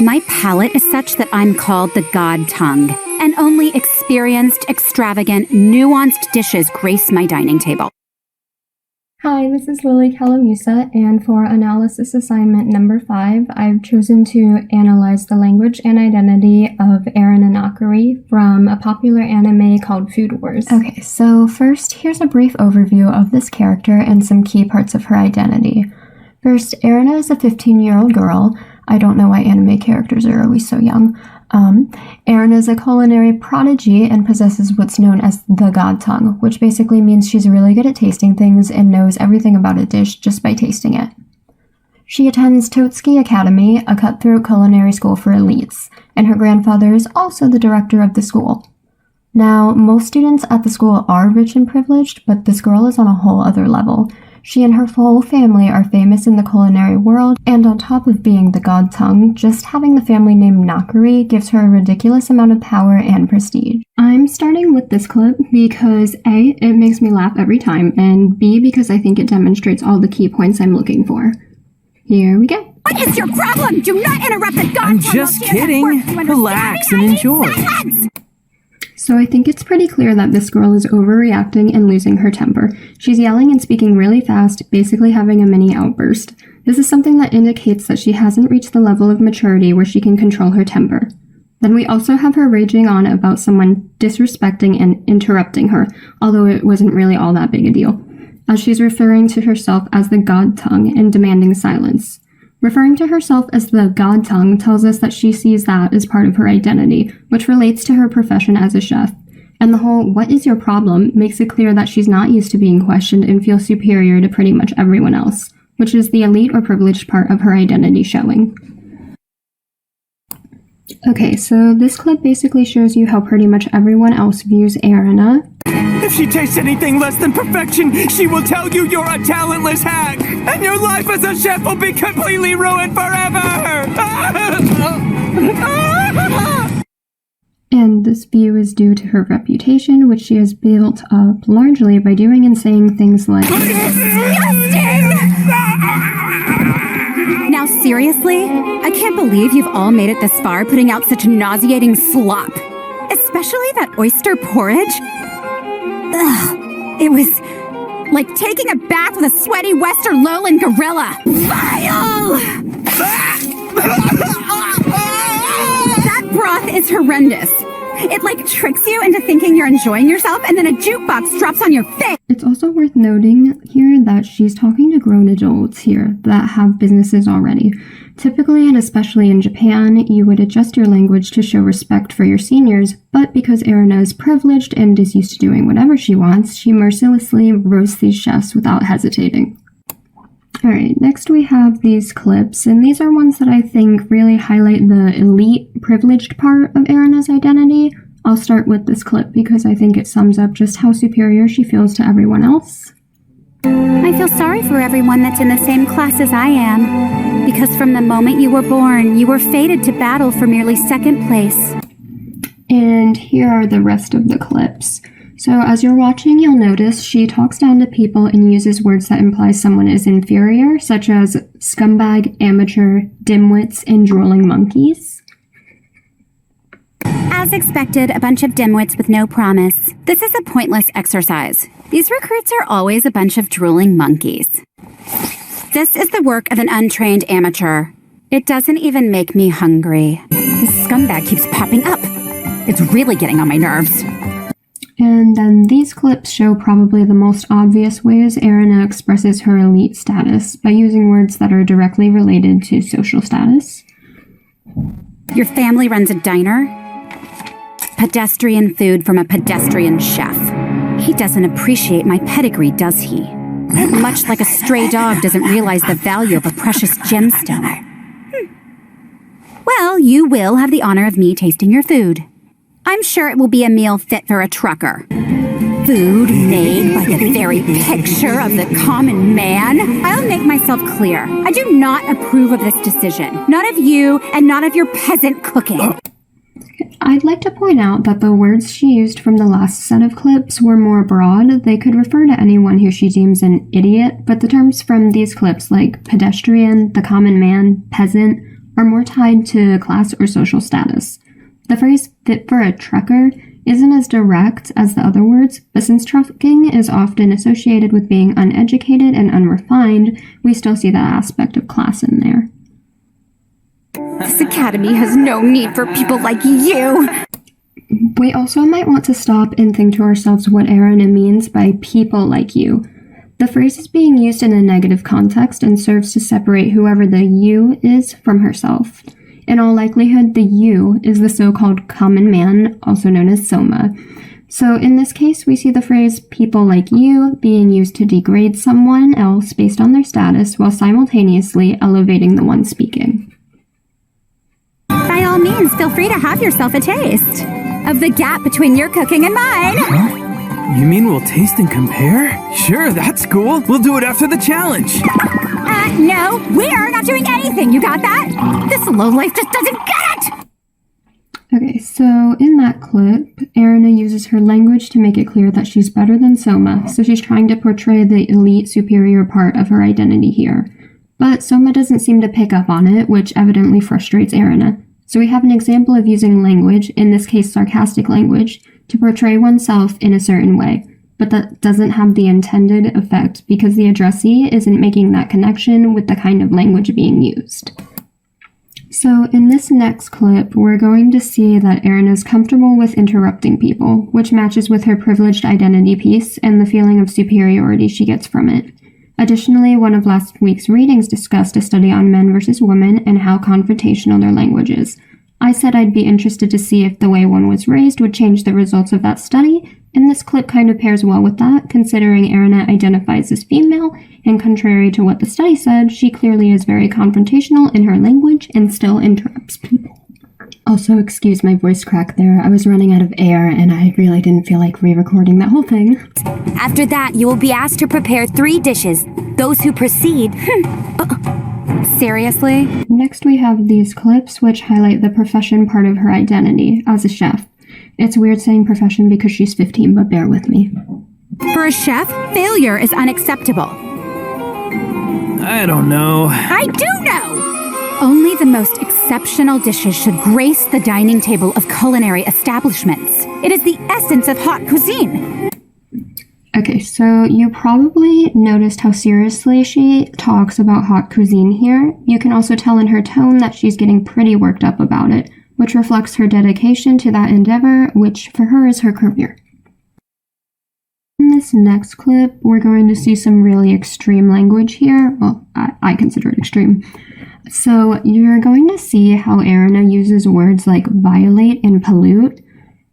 My palate is such that I'm called the God tongue, and only experienced, extravagant, nuanced dishes grace my dining table. Hi, this is Lily Calamusa, and for analysis assignment number 5, I've chosen to analyze the language and identity of Erin Inakari from a popular anime called Food Wars. Okay, so first, here's a brief overview of this character and some key parts of her identity. First, Erin is a 15-year-old girl. I don't know why anime characters are always so young. Erin is a culinary prodigy and possesses what's known as the God tongue, which basically means she's really good at tasting things and knows everything about a dish just by tasting it. She attends Totsuki Academy, a cutthroat culinary school for elites, and her grandfather is also the director of the school. Now, most students at the school are rich and privileged, but this girl is on a whole other level. She and her whole family are famous in the culinary world, and on top of being the God tongue, just having the family name Nakari gives her a ridiculous amount of power and prestige. I'm starting with this clip because A, it makes me laugh every time, and B, because I think it demonstrates all the key points I'm looking for. Here we go. What is your problem? Do not interrupt the God I'm just kidding. Relax and enjoy. So I think it's pretty clear that this girl is overreacting and losing her temper. She's yelling and speaking really fast, basically having a mini outburst. This is something that indicates that she hasn't reached the level of maturity where she can control her temper. Then we also have her raging on about someone disrespecting and interrupting her, although it wasn't really all that big a deal, as she's referring to herself as the God tongue and demanding silence. Referring to herself as the God tongue tells us that she sees that as part of her identity, which relates to her profession as a chef. And the whole "what is your problem" makes it clear that she's not used to being questioned and feels superior to pretty much everyone else, which is the elite or privileged part of her identity showing. Okay, so this clip basically shows you how pretty much everyone else views Erina. If she tastes anything less than perfection, she will tell you you're a talentless hack, and your life as a chef will be completely ruined forever! And this view is due to her reputation, which she has built up largely by doing and saying things like, Now seriously? I can't believe you've all made it this far putting out such nauseating slop. Especially that oyster porridge. Ugh, it was like taking a bath with a sweaty Western lowland gorilla. Vile! That broth is horrendous. It like tricks you into thinking you're enjoying yourself, and then a jukebox drops on your face. It's also worth noting here that she's talking to grown adults here that have businesses already. Typically, and especially in Japan, you would adjust your language to show respect for your seniors, but because Erina is privileged and is used to doing whatever she wants, she mercilessly roasts these chefs without hesitating. Alright, next we have these clips, and these are ones that I think really highlight the elite, privileged part of Erina's identity. I'll start with this clip because I think it sums up just how superior she feels to everyone else. I feel sorry for everyone that's in the same class as I am, because from the moment you were born, you were fated to battle for merely second place. And here are the rest of the clips. So as you're watching, you'll notice she talks down to people and uses words that imply someone is inferior, such as scumbag, amateur, dimwits, and drooling monkeys. As expected, a bunch of dimwits with no promise. This is a pointless exercise. These recruits are always a bunch of drooling monkeys. This is the work of an untrained amateur. It doesn't even make me hungry. This scumbag keeps popping up. It's really getting on my nerves. And then these clips show probably the most obvious ways Erina expresses her elite status by using words that are directly related to social status. Your family runs a diner? Pedestrian food from a pedestrian chef. He doesn't appreciate my pedigree, does he? Much like a stray dog doesn't realize the value of a precious gemstone. Well, you will have the honor of me tasting your food. I'm sure it will be a meal fit for a trucker. Food made by the very picture of the common man? I'll make myself clear. I do not approve of this decision. Not of you, and not of your peasant cooking. I'd like to point out that the words she used from the last set of clips were more broad. They could refer to anyone who she deems an idiot, but the terms from these clips like pedestrian, the common man, peasant, are more tied to class or social status. The phrase fit for a trucker isn't as direct as the other words, but since trucking is often associated with being uneducated and unrefined, we still see that aspect of class in there. This academy has no need for people like you! We also might want to stop and think to ourselves what Erina means by people like you. The phrase is being used in a negative context and serves to separate whoever the you is from herself. In all likelihood, the you is the so-called common man, also known as Soma. So in this case, we see the phrase people like you being used to degrade someone else based on their status while simultaneously elevating the one speaking. By all means, feel free to have yourself a taste of the gap between your cooking and mine. Huh? You mean we'll taste and compare? Sure, that's cool. We'll do it after the challenge. No, we're not doing anything. You got that? This lowlife just doesn't get it! Okay, so in that clip, Erina uses her language to make it clear that she's better than Soma, so she's trying to portray the elite superior part of her identity here. But Soma doesn't seem to pick up on it, which evidently frustrates Erina. So we have an example of using language, in this case sarcastic language, to portray oneself in a certain way. But that doesn't have the intended effect because the addressee isn't making that connection with the kind of language being used. So in this next clip, we're going to see that Erina is comfortable with interrupting people, which matches with her privileged identity piece and the feeling of superiority she gets from it. Additionally, one of last week's readings discussed a study on men versus women and how confrontational their language is. I said I'd be interested to see if the way one was raised would change the results of that study, and this clip kind of pairs well with that, considering Erina identifies as female, and contrary to what the study said, she clearly is very confrontational in her language and still interrupts people. Also, excuse my voice crack there. I was running out of air, and I really didn't feel like re-recording that whole thing. After that, you will be asked to prepare 3 dishes. Those who proceed... Seriously? Next we have these clips which highlight the profession part of her identity as a chef. It's weird saying profession because she's 15, but bear with me. For a chef, failure is unacceptable. I don't know. I do know! Only the most exceptional dishes should grace the dining table of culinary establishments. It is the essence of haute cuisine. Okay, so you probably noticed how seriously she talks about haute cuisine here. You can also tell in her tone that she's getting pretty worked up about it, which reflects her dedication to that endeavor, which for her is her career. In this next clip, we're going to see some really extreme language here. Well, I consider it extreme. So you're going to see how Erina uses words like violate and pollute.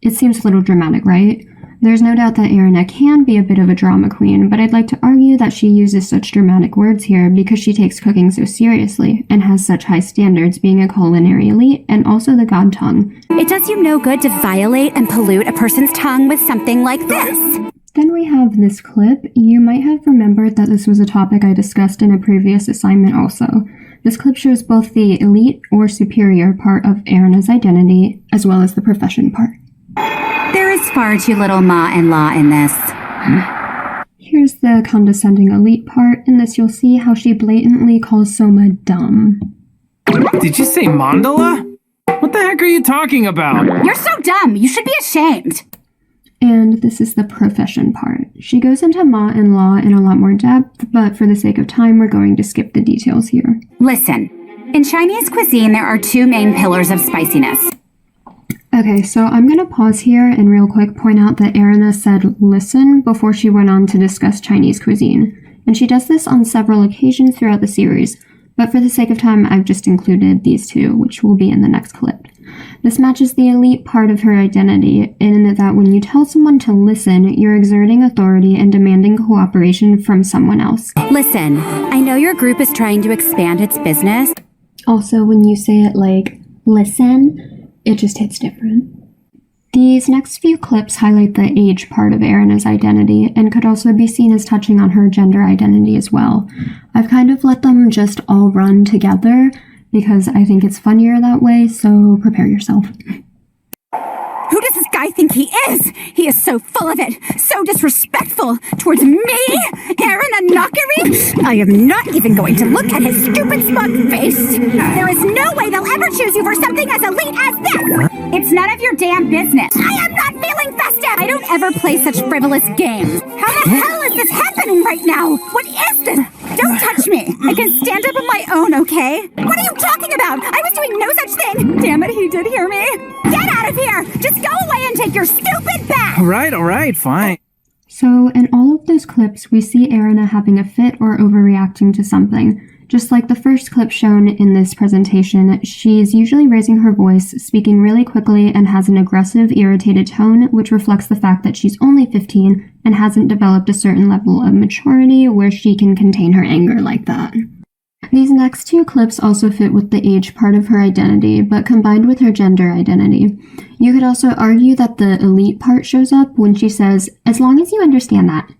It seems a little dramatic, right? There's no doubt that Erina can be a bit of a drama queen, but I'd like to argue that she uses such dramatic words here because she takes cooking so seriously and has such high standards being a culinary elite and also the god tongue. It does you no good to violate and pollute a person's tongue with something like this. Then we have this clip. You might have remembered that this was a topic I discussed in a previous assignment also. This clip shows both the elite or superior part of Erina's identity as well as the profession part. There is far too little ma and la in this. Here's the condescending elite part. In this you'll see how she blatantly calls Soma dumb. Did you say mandala? What the heck are you talking about? You're so dumb, you should be ashamed. And this is the profession part. She goes into ma and la in a lot more depth, but for the sake of time we're going to skip the details here. Listen, in Chinese cuisine there are 2 main pillars of spiciness. Okay, so I'm going to pause here and real quick point out that Erina said listen before she went on to discuss Chinese cuisine. And she does this on several occasions throughout the series, but for the sake of time I've just included these 2, which will be in the next clip. This matches the elite part of her identity in that when you tell someone to listen, you're exerting authority and demanding cooperation from someone else. Listen, I know your group is trying to expand its business. Also, when you say it like, listen, it just hits different. These next few clips highlight the age part of Erina's identity and could also be seen as touching on her gender identity as well. I've kind of let them just all run together because I think it's funnier that way, so prepare yourself. Who does this guy think he is? He is so full of it, so disrespectful towards me, Aaron Anakari. I am not even going to look at his stupid smug face. There is no way they'll ever choose you for something as elite as this. It's none of your damn business. I am not feeling festive. I don't ever play such frivolous games. How the hell is this happening right now? What is this? Don't touch me. I can stand up on my own, okay? What are you talking about? I was doing no such thing. Damn it, he did hear me. Get out of here. Just go away and take your stupid bath. All right, fine. So, in all of those clips, we see Erina having a fit or overreacting to something. Just like the first clip shown in this presentation, she's usually raising her voice, speaking really quickly, and has an aggressive, irritated tone, which reflects the fact that she's only 15 and hasn't developed a certain level of maturity where she can contain her anger like that. These next two clips also fit with the age part of her identity, but combined with her gender identity. You could also argue that the elite part shows up when she says, "As long as you understand that."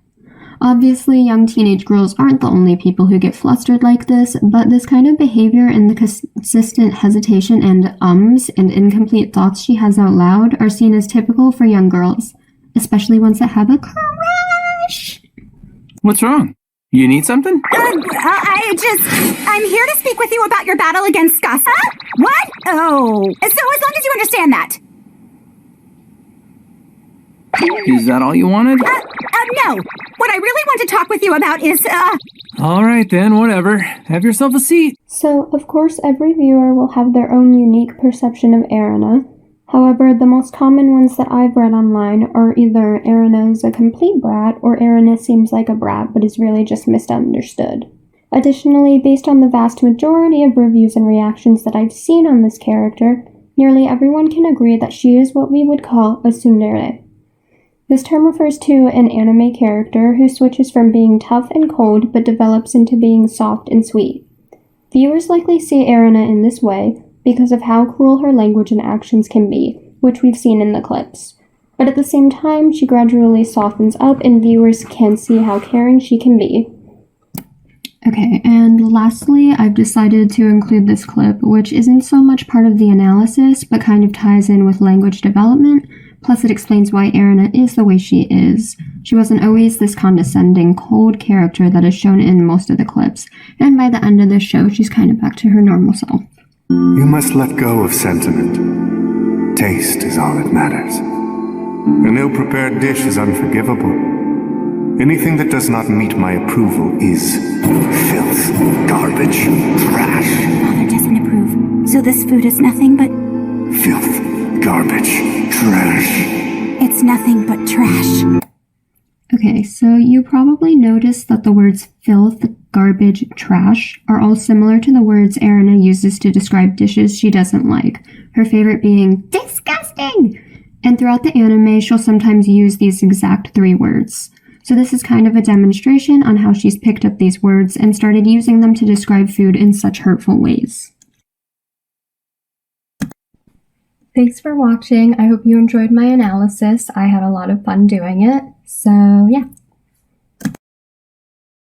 Obviously, young teenage girls aren't the only people who get flustered like this, but this kind of behavior and the consistent hesitation and ums and incomplete thoughts she has out loud are seen as typical for young girls, especially ones that have a crush. What's wrong? You need something? I'm here to speak with you about your battle against Gus. Huh? What? Oh. So as long as you understand that. Is that all you wanted? No. What I really want to talk with you about is, All right then, whatever. Have yourself a seat. So, of course, every viewer will have their own unique perception of Erina. However, the most common ones that I've read online are either Erina is a complete brat or Erina seems like a brat but is really just misunderstood. Additionally, based on the vast majority of reviews and reactions that I've seen on this character, nearly everyone can agree that she is what we would call a tsundere. This term refers to an anime character who switches from being tough and cold but develops into being soft and sweet. Viewers likely see Erina in this way because of how cruel her language and actions can be, which we've seen in the clips. But at the same time, she gradually softens up and viewers can see how caring she can be. Okay, and lastly, I've decided to include this clip, which isn't so much part of the analysis, but kind of ties in with language development, plus it explains why Erina is the way she is. She wasn't always this condescending, cold character that is shown in most of the clips, and by the end of this show, she's kind of back to her normal self. You must let go of sentiment. Taste is all that matters. An ill-prepared dish is unforgivable. Anything that does not meet my approval is filth, garbage, trash. Father doesn't approve. So this food is nothing but... Filth, garbage, trash. It's nothing but trash. Okay, so you probably noticed that the words filth, garbage, trash are all similar to the words Erina uses to describe dishes she doesn't like, her favorite being disgusting! And throughout the anime, she'll sometimes use these exact three words. So this is kind of a demonstration on how she's picked up these words and started using them to describe food in such hurtful ways. Thanks for watching. I hope you enjoyed my analysis. I had a lot of fun doing it. So yeah.